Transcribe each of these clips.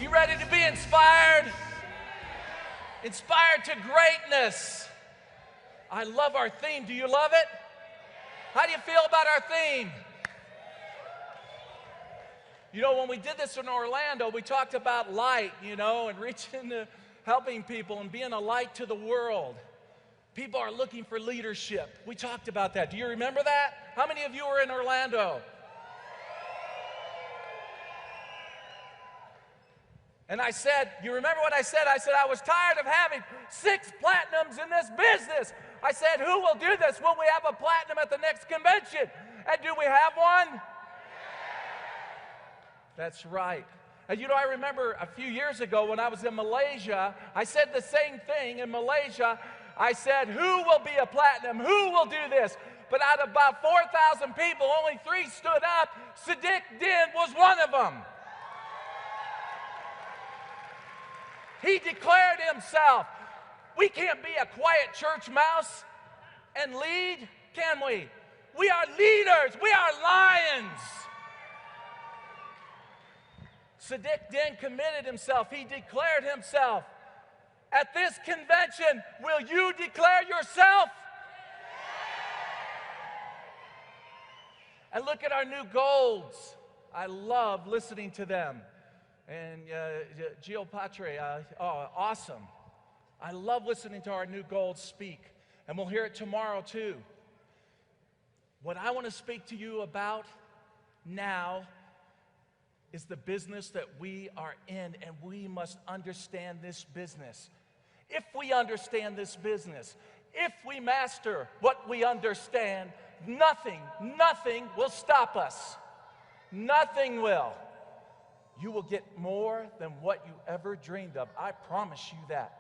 You ready to be inspired? Inspired to greatness. I love our theme. Do you love it? How do you feel about our theme? You know, when we did this in Orlando, we talked about light, you know, and reaching to helping people and being a light to the world. People are looking for leadership. We talked about that. Do you remember that? How many of you were in Orlando? And I said, you remember what I said? I said, I was tired of having 6 platinums in this business. I said, who will do this? Will we have a platinum at the next convention? And do we have one? That's right. And you know, I remember a few years ago when I was in Malaysia, I said the same thing in Malaysia. I said, who will be a platinum? Who will do this? But out of about 4,000 people, only 3 stood up. Sadiq Din was one of them. He declared himself. We can't be a quiet church mouse and lead, can we? We are leaders. We are lions. Sadiq Din committed himself. He declared himself. At this convention, will you declare yourself? And look at our new golds. I love listening to them. And Gio Patre, awesome. I love listening to our new golds speak. And we'll hear it tomorrow too. What I want to speak to you about now is the business that we are in, and we must understand this business. If we understand this business, if we master what we understand, nothing will stop us. Nothing will. You will get more than what you ever dreamed of. I promise you that.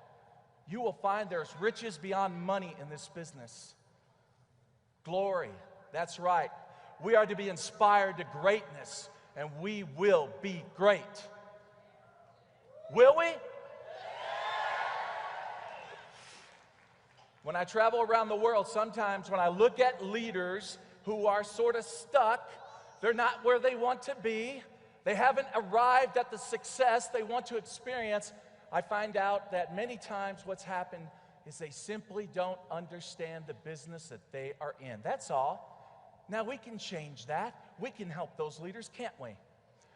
You will find there's riches beyond money in this business. Glory, that's right. We are to be inspired to greatness, and we will be great. Will we? When I travel around the world, sometimes when I look at leaders who are sort of stuck, they're not where they want to be, they haven't arrived at the success they want to experience, I find out that many times what's happened is they simply don't understand the business that they are in. That's all. Now we can change that. We can help those leaders, can't we?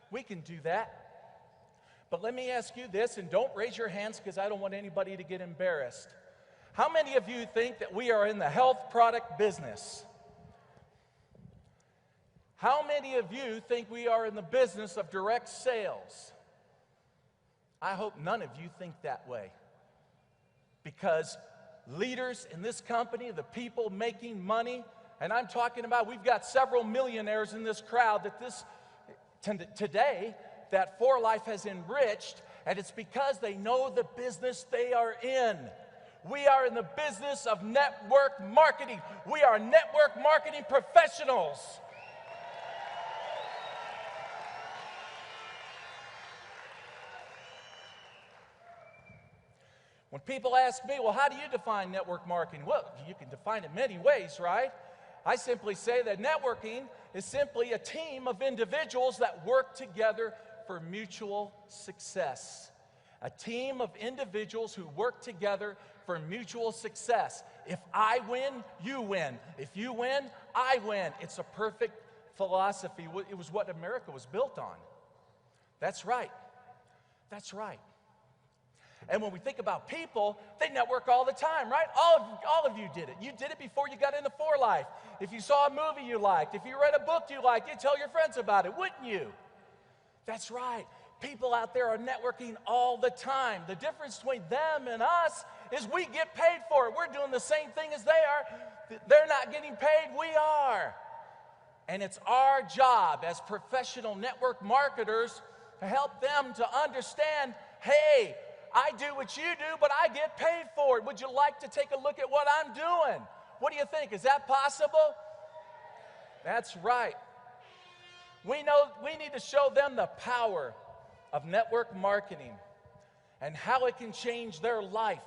We can do that. But let me ask you this, and don't raise your hands because I don't want anybody to get embarrassed. How many of you think that we are in the health product business? How many of you think we are in the business of direct sales? I hope none of you think that way. Because leaders in this company, the people making money, and I'm talking about, we've got several millionaires in this crowd that today that Forlife has enriched, and it's because they know the business they are in. We are in the business of network marketing. We are network marketing professionals. When people ask me, well, how do you define network marketing? Well, you can define it many ways, right? I simply say that networking is simply a team of individuals that work together for mutual success. A team of individuals who work together for mutual success. If I win, you win. If you win, I win. It's a perfect philosophy. It was what America was built on. That's right. That's right. And when we think about people, they network all the time, right? All of you did it. You did it before you got into Forlife. If you saw a movie you liked, if you read a book you liked, you'd tell your friends about it, wouldn't you? That's right. People out there are networking all the time. The difference between them and us is we get paid for it. We're doing the same thing as they are. They're not getting paid, we are. And it's our job as professional network marketers to help them to understand, hey, I do what you do, but I get paid for it. Would you like to take a look at what I'm doing? What do you think? Is that possible? That's right. We know we need to show them the power of network marketing and how it can change their life.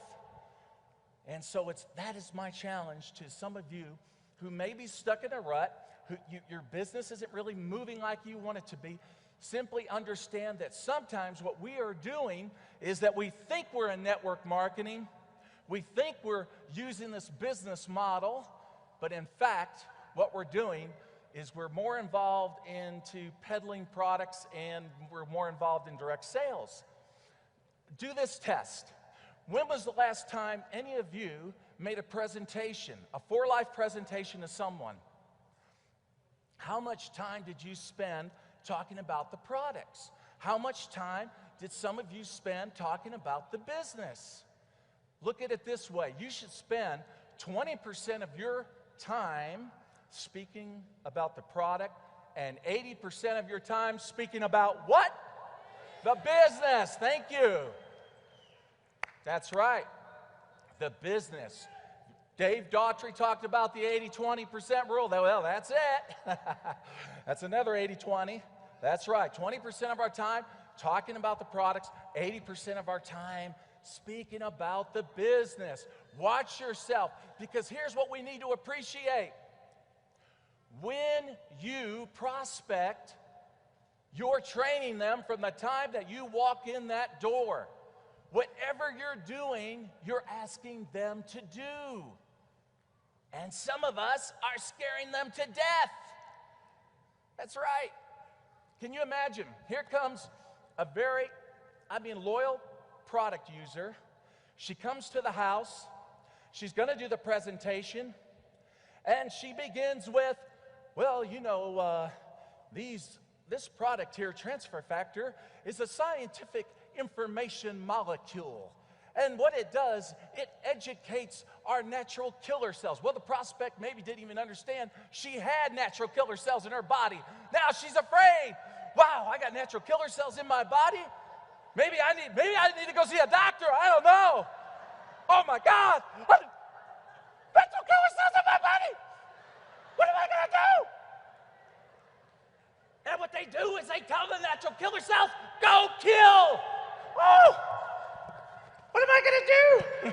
And so that is my challenge to some of you who may be stuck in a rut, your business isn't really moving like you want it to be, simply understand that sometimes what we are doing is that we think we're in network marketing, we think we're using this business model, but in fact, what we're doing is we're more involved into peddling products and we're more involved in direct sales. Do this test. When was the last time any of you made a presentation, a Forlife presentation to someone? How much time did you spend talking about the products? How much time did some of you spend talking about the business? Look at it this way. You should spend 20% of your time speaking about the product and 80% of your time speaking about what? The business. Thank you. That's right. The business. Dave Daughtry talked about the 80-20% rule. Well, that's it. That's another 80-20. That's right. 20% of our time talking about the products, 80% of our time speaking about the business. Watch yourself, because here's what we need to appreciate. When you prospect, you're training them from the time that you walk in that door. Whatever you're doing, you're asking them to do. And some of us are scaring them to death. That's right. Can you imagine? Here comes a very, loyal product user. She comes to the house. She's going to do the presentation. And she begins with, well, you know, this product here, transfer factor, is a scientific information molecule. And what it does, it educates our natural killer cells. Well, the prospect maybe didn't even understand she had natural killer cells in her body. Now she's afraid. Wow, I got natural killer cells in my body? Maybe I need to go see a doctor. I don't know. Oh my God. Natural killer cells in my body. What am I going to do? And what they do is they tell the natural killer cells, go kill. Oh, what am I going to do?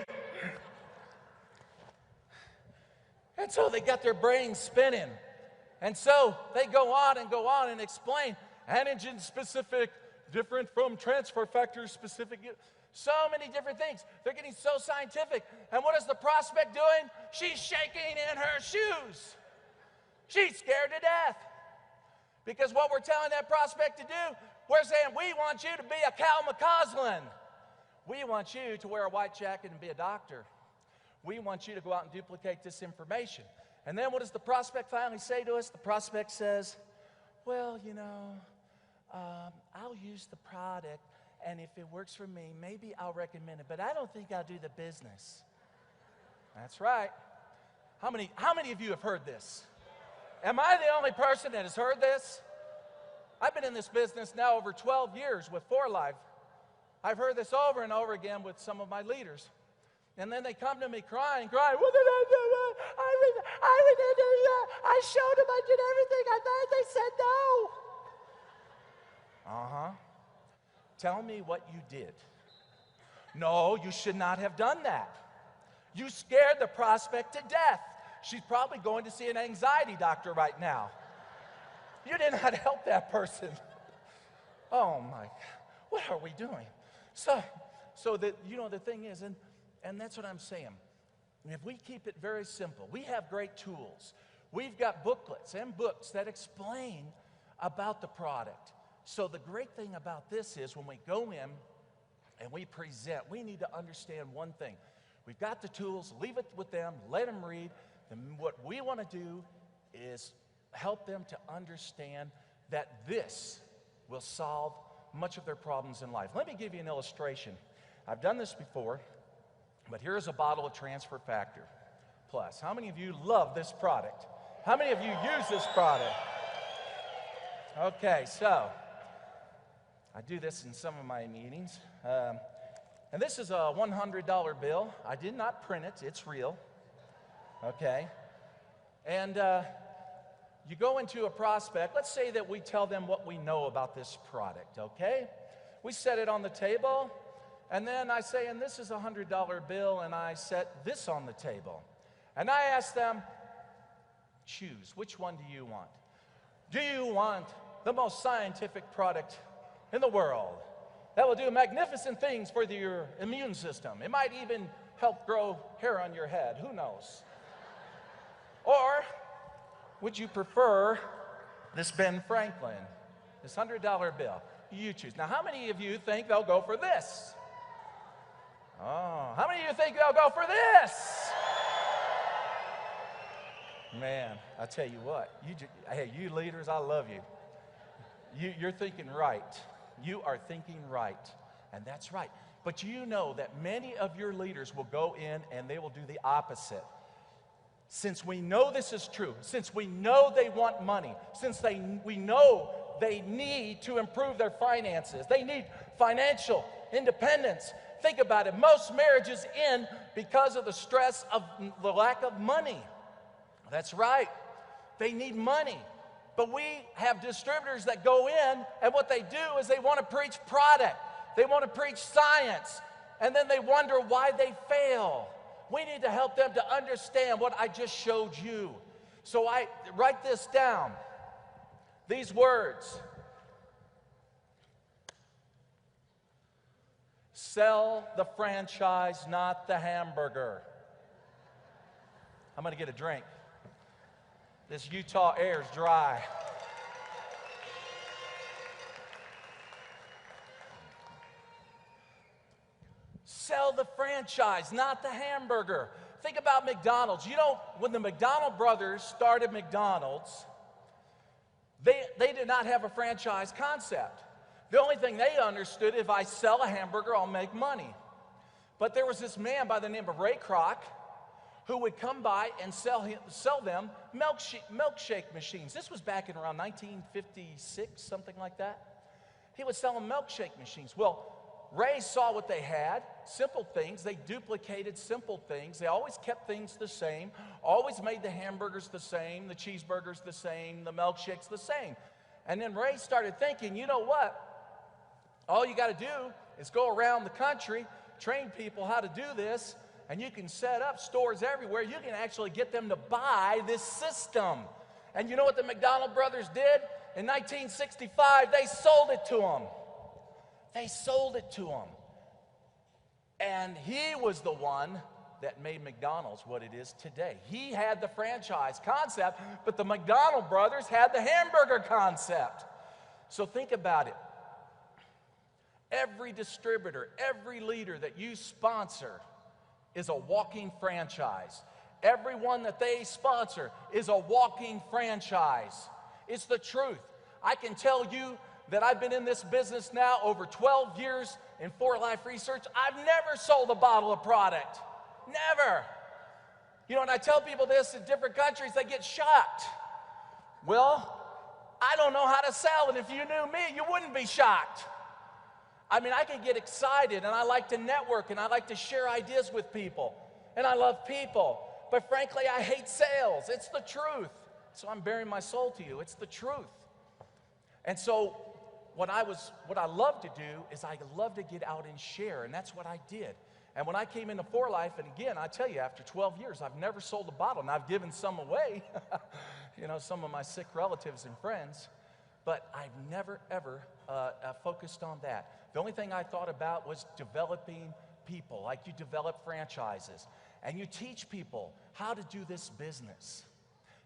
And so they got their brains spinning. And so they go on and explain antigen specific, different from transfer factor specific. So many different things. They're getting so scientific. And what is the prospect doing? She's shaking in her shoes. She's scared to death. Because what we're telling that prospect to do, we're saying, we want you to be a Cal McCausland. We want you to wear a white jacket and be a doctor. We want you to go out and duplicate this information. And then what does the prospect finally say to us? The prospect says, well, you know, I'll use the product, and if it works for me, maybe I'll recommend it, but I don't think I'll do the business. That's right. How many of you have heard this? Am I the only person that has heard this? I've been in this business now over 12 years with Forlife. I've heard this over and over again with some of my leaders. And then they come to me crying, what did I do? I showed them, I did everything, and then they said no. Tell me what you did. No, you should not have done that. You scared the prospect to death. She's probably going to see an anxiety doctor right now. You did not help that person. Oh my God, what are we doing? So that, you know, the thing is, and that's what I'm saying. If we keep it very simple, we have great tools. We've got booklets and books that explain about the product. So the great thing about this is when we go in and we present, we need to understand one thing. We've got the tools, leave it with them, let them read. And what we want to do is help them to understand that this will solve much of their problems in life. Let me give you an illustration. I've done this before, but here's a bottle of Transfer Factor Plus. How many of you love this product? How many of you use this product? Okay, so I do this in some of my meetings. And this is a $100 bill. I did not print it. It's real. Okay. And you go into a prospect. Let's say that we tell them what we know about this product, okay? We set it on the table, and then I say, and this is a $100 bill, and I set this on the table. And I ask them, Choose. Which one do you want? Do you want the most scientific product in the world that will do magnificent things for your immune system? It might even help grow hair on your head. Who knows? Or would you prefer this Ben Franklin, this $100 bill? You choose. Now, how many of you think they'll go for this? Oh, how many of you think they'll go for this? Man, I tell you what, hey, you leaders, I love you. You're thinking right. You are thinking right, and that's right. But you know that many of your leaders will go in and they will do the opposite. Since we know this is true, since we know they want money, since we know they need to improve their finances, they need financial independence. Think about it. Most marriages end because of the stress of the lack of money. That's right. They need money. But we have distributors that go in, and what they do is they want to preach product. They want to preach science, and then they wonder why they fail. We need to help them to understand what I just showed you. So I write this down. These words. Sell the franchise, not the hamburger. I'm going to get a drink. This Utah air is dry. Sell the franchise, not the hamburger. Think about McDonald's. You know, when the McDonald brothers started McDonald's, they did not have a franchise concept. The only thing they understood, if I sell a hamburger, I'll make money. But there was this man by the name of Ray Kroc who would come by and sell them milkshake machines. This was back in around 1956, something like that. He would sell them milkshake machines. Well, Ray saw what they had, simple things. They duplicated simple things. They always kept things the same, always made the hamburgers the same, the cheeseburgers the same, the milkshakes the same. And then Ray started thinking, you know what? All you got to do is go around the country, train people how to do this, and you can set up stores everywhere. You can actually get them to buy this system. And you know what the McDonald brothers did? In 1965, they sold it to them. They sold it to him. And he was the one that made McDonald's what it is today. He had the franchise concept, but the McDonald brothers had the hamburger concept. So think about it. Every distributor, every leader that you sponsor is a walking franchise. Everyone that they sponsor is a walking franchise. It's the truth. I can tell you that I've been in this business now over 12 years in Forlife research. I've never sold a bottle of product. Never. You know, and I tell people this in different countries, they get shocked. Well, I don't know how to sell, and if you knew me, you wouldn't be shocked. I mean, I can get excited, and I like to network, and I like to share ideas with people, and I love people. But frankly, I hate sales. It's the truth. So I'm bearing my soul to you. It's the truth. And so what I love to do is I love to get out and share, and that's what I did. And when I came into Forlife, and again, I tell you, after 12 years, I've never sold a bottle, and I've given some away, you know, some of my sick relatives and friends, but I've never, ever focused on that. The only thing I thought about was developing people, like you develop franchises, and you teach people how to do this business.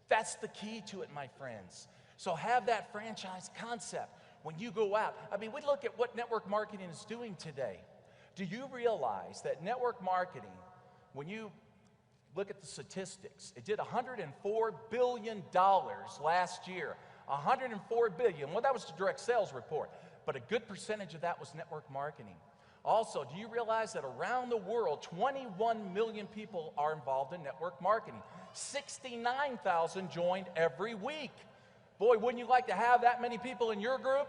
That's the key to it, my friends. So have that franchise concept when you go out. I mean, we look at what network marketing is doing today. Do you realize that network marketing, when you look at the statistics, it did $104 billion last year. $104 billion. Well, that was the direct sales report, but a good percentage of that was network marketing. Also, do you realize that around the world, 21 million people are involved in network marketing? 69,000 joined every week. Boy, wouldn't you like to have that many people in your group?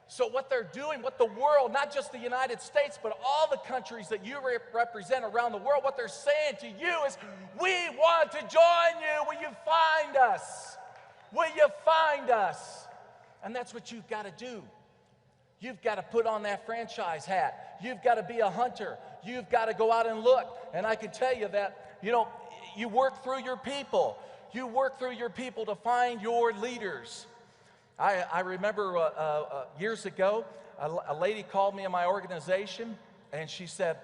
So what they're doing, what the world, not just the United States, but all the countries that you represent around the world, what they're saying to you is, we want to join you. Will you find us? Will you find us? And that's what you've got to do. You've got to put on that franchise hat. You've got to be a hunter. You've got to go out and look. And I can tell you that, you know, you work through your people. You work through your people to find your leaders. I remember years ago, a lady called me in my organization, and she said,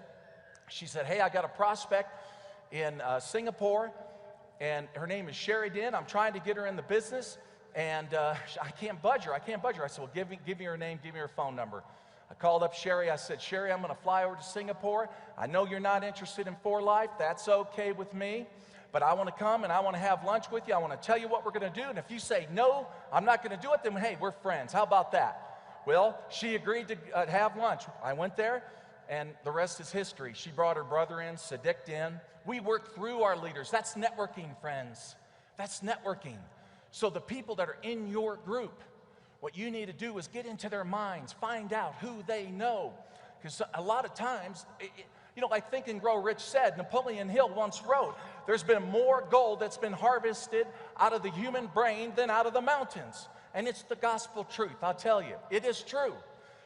hey, I got a prospect in Singapore, and her name is Sherry Din. I'm trying to get her in the business, and I can't budge her. I said, well, give me her name, give me her phone number. I called up Sherry. I said, Sherry, I'm going to fly over to Singapore. I know you're not interested in Forlife. That's okay with me. But I want to come and I want to have lunch with you. I want to tell you what we're going to do. And if you say, no, I'm not going to do it, then hey, we're friends. How about that? Well, she agreed to have lunch. I went there, and the rest is history. She brought her brother in, Sadiq in. We worked through our leaders. That's networking, friends. That's networking. So the people that are in your group, what you need to do is get into their minds, find out who they know. Because a lot of times, like Think and Grow Rich said, Napoleon Hill once wrote, there's been more gold that's been harvested out of the human brain than out of the mountains. And it's the gospel truth, I'll tell you. It is true.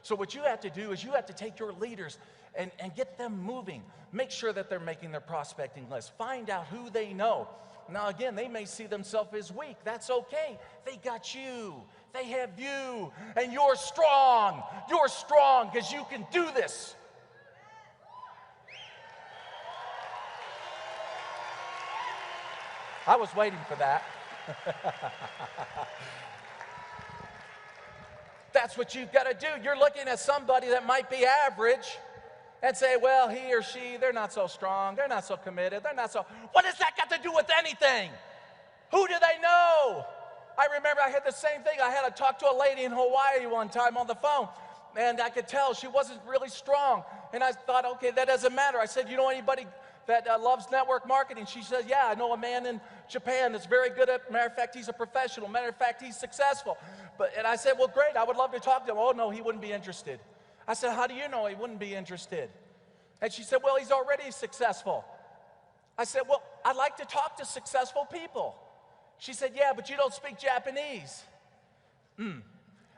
So what you have to do is you have to take your leaders and get them moving. Make sure that they're making their prospecting list. Find out who they know. Now again, they may see themselves as weak. That's okay. They got you. They have you. And you're strong. You're strong because you can do this. I was waiting for that. That's what you've got to do. You're looking at somebody that might be average and say, well, he or she, they're not so strong, they're not so committed, they're not so... What has that got to do with anything? Who do they know? I remember I had the same thing. I had to talk to a lady in Hawaii one time on the phone, and I could tell she wasn't really strong. And I thought, okay, that doesn't matter. I said, you know anybody that loves network marketing? She said, yeah, I know a man in Japan that's very good at, matter of fact, he's a professional. Matter of fact, he's successful. And I said, well, great, I would love to talk to him. Oh, no, he wouldn't be interested. I said, how do you know he wouldn't be interested? And she said, well, he's already successful. I said, well, I'd like to talk to successful people. She said, yeah, but you don't speak Japanese.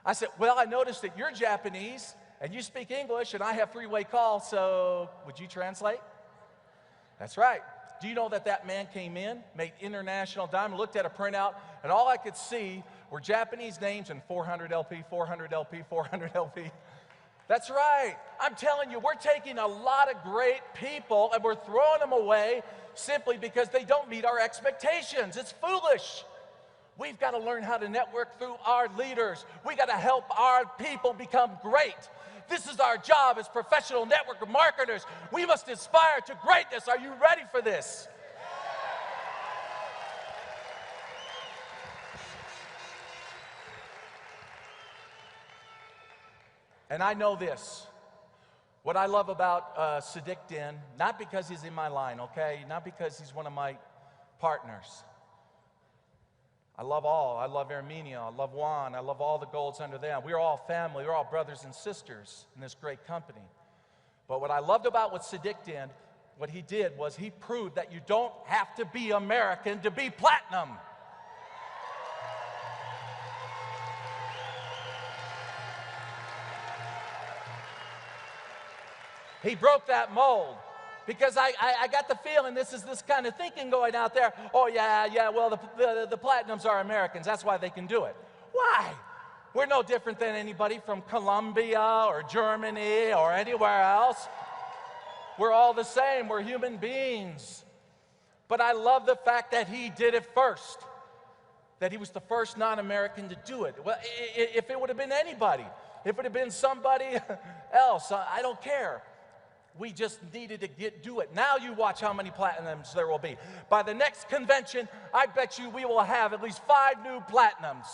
I said, well, I noticed that you're Japanese and you speak English and I have three-way call, so would you translate? That's right. Do you know that that man came in, made international diamond, looked at a printout, and all I could see were Japanese names and 400 LP, 400 LP, 400 LP. That's right. I'm telling you, we're taking a lot of great people and we're throwing them away simply because they don't meet our expectations. It's foolish. We've got to learn how to network through our leaders. We've got to help our people become great. This is our job as professional network marketers. We must inspire to greatness. Are you ready for this? And I know this. What I love about Sadiq Din, not because he's in my line, okay? Not because he's one of my partners. I love all. I love Armenia. I love Juan. I love all the golds under them. We're all family. We're all brothers and sisters in this great company. But what I loved about what Sadiq did, what he did was he proved that you don't have to be American to be platinum. He broke that mold. Because I got the feeling this is this kind of thinking going out there. Oh, yeah, well, the Platinums are Americans. That's why they can do it. Why? We're no different than anybody from Colombia or Germany or anywhere else. We're all the same. We're human beings. But I love the fact that he did it first. That he was the first non-American to do it. Well, if it would have been anybody, if it would have been somebody else, I don't care. We just needed to do it. Now you watch how many platinums there will be. By the next convention, I bet you we will have at least 5 new platinums.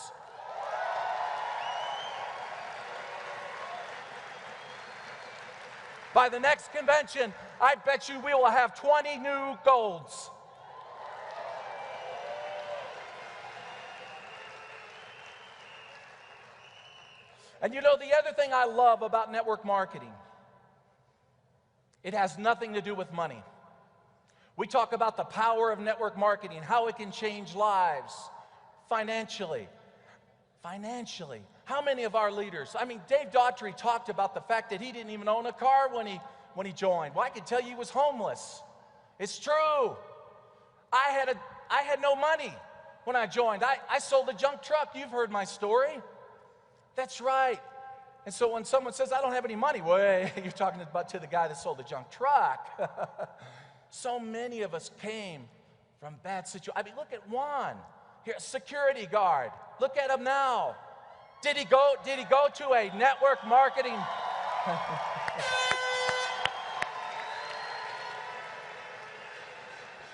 By the next convention, I bet you we will have 20 new golds. And you know the other thing I love about network marketing, it has nothing to do with money. We talk about the power of network marketing, how it can change lives financially. Financially. How many of our leaders, I mean, Dave Daughtry talked about the fact that he didn't even own a car when he joined. Well, I can tell you he was homeless. It's true. I had no money. when I joined. I sold a junk truck. You've heard my story. That's right. And so when someone says, I don't have any money, well, you're talking about to the guy that sold the junk truck. So many of us came from bad situations. I mean, look at Juan, here, security guard. Look at him now. Did he go to a network marketing?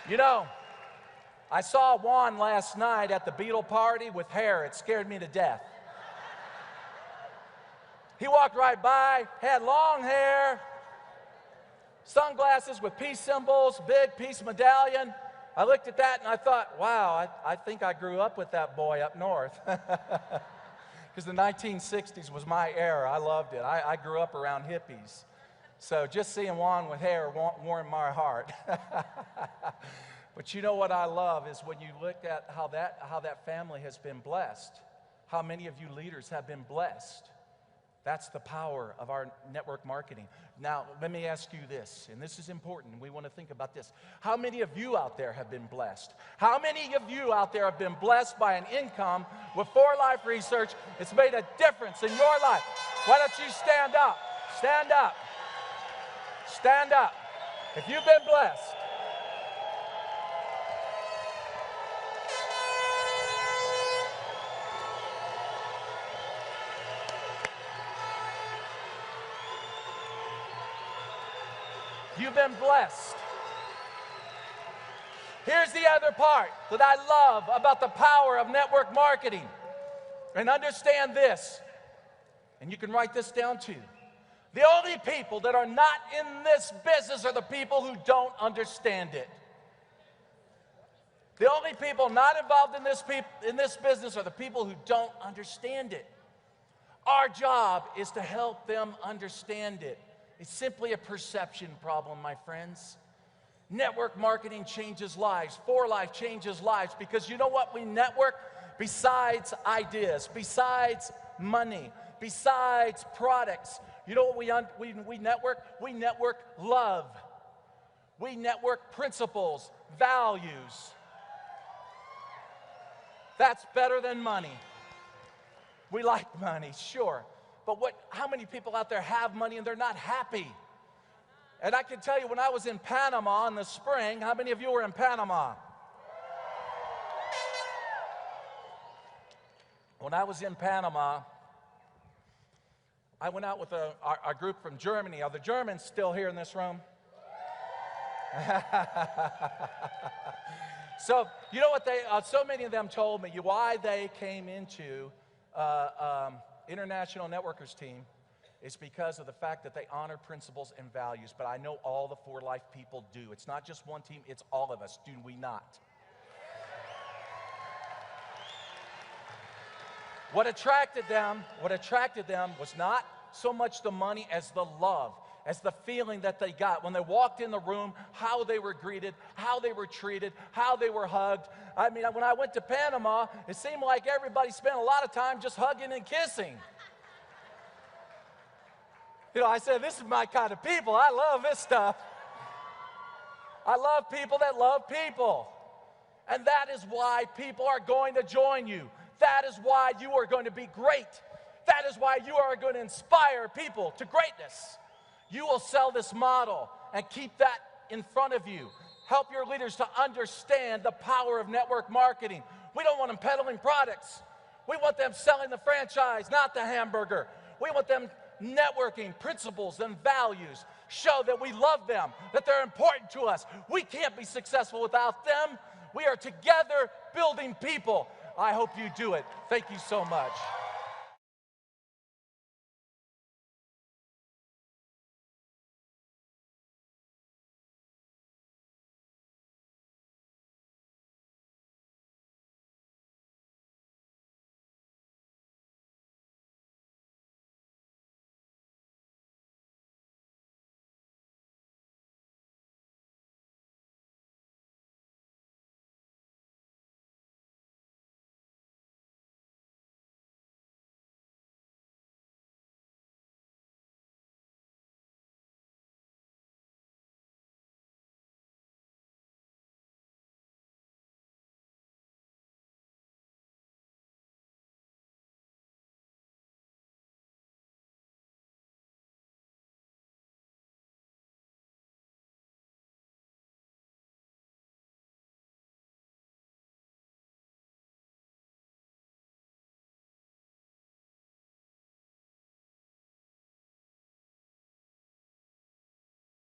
You know, I saw Juan last night at the Beatle party with hair. It scared me to death. He walked right by, had long hair, sunglasses with peace symbols, big peace medallion. I looked at that and I thought, wow, I think I grew up with that boy up north. Because the 1960s was my era. I loved it. I grew up around hippies. So just seeing Juan with hair warmed my heart. But you know what I love is when you look at how that family has been blessed, how many of you leaders have been blessed. That's the power of our network marketing. Now, let me ask you this, and this is important. We want to think about this. How many of you out there have been blessed? How many of you out there have been blessed by an income with Forlife research? It's made a difference in your life. Why don't you stand up? Stand up. Stand up. If you've been blessed. You've been blessed. Here's the other part that I love about the power of network marketing. And understand this, and you can write this down too. The only people that are not in this business are the people who don't understand it. The only people not involved in this business are the people who don't understand it. Our job is to help them understand it. It's simply a perception problem, my friends. Network marketing changes lives. Forlife changes lives because you know what? We network besides ideas, besides money, besides products. You know what we network? We network love. We network principles, values. That's better than money. We like money, sure. But how many people out there have money and they're not happy? And I can tell you, when I was in Panama in the spring, how many of you were in Panama? When I was in Panama, I went out with a group from Germany. Are the Germans still here in this room? So, you know what so many of them told me why they came into International Networkers team is because of the fact that they honor principles and values. But I know all the Forlife people do. It's not just one team, it's all of us. Do we not? What attracted them was not so much the money as the love, as the feeling that they got when they walked in the room, how they were greeted, how they were treated, how they were hugged. I mean, when I went to Panama, it seemed like everybody spent a lot of time just hugging and kissing. You know, I said, this is my kind of people. I love this stuff. I love people that love people. And that is why people are going to join you. That is why you are going to be great. That is why you are going to inspire people to greatness. You will sell this model and keep that in front of you. Help your leaders to understand the power of network marketing. We don't want them peddling products. We want them selling the franchise, not the hamburger. We want them networking principles and values. Show that we love them, that they're important to us. We can't be successful without them. We are together building people. I hope you do it. Thank you so much.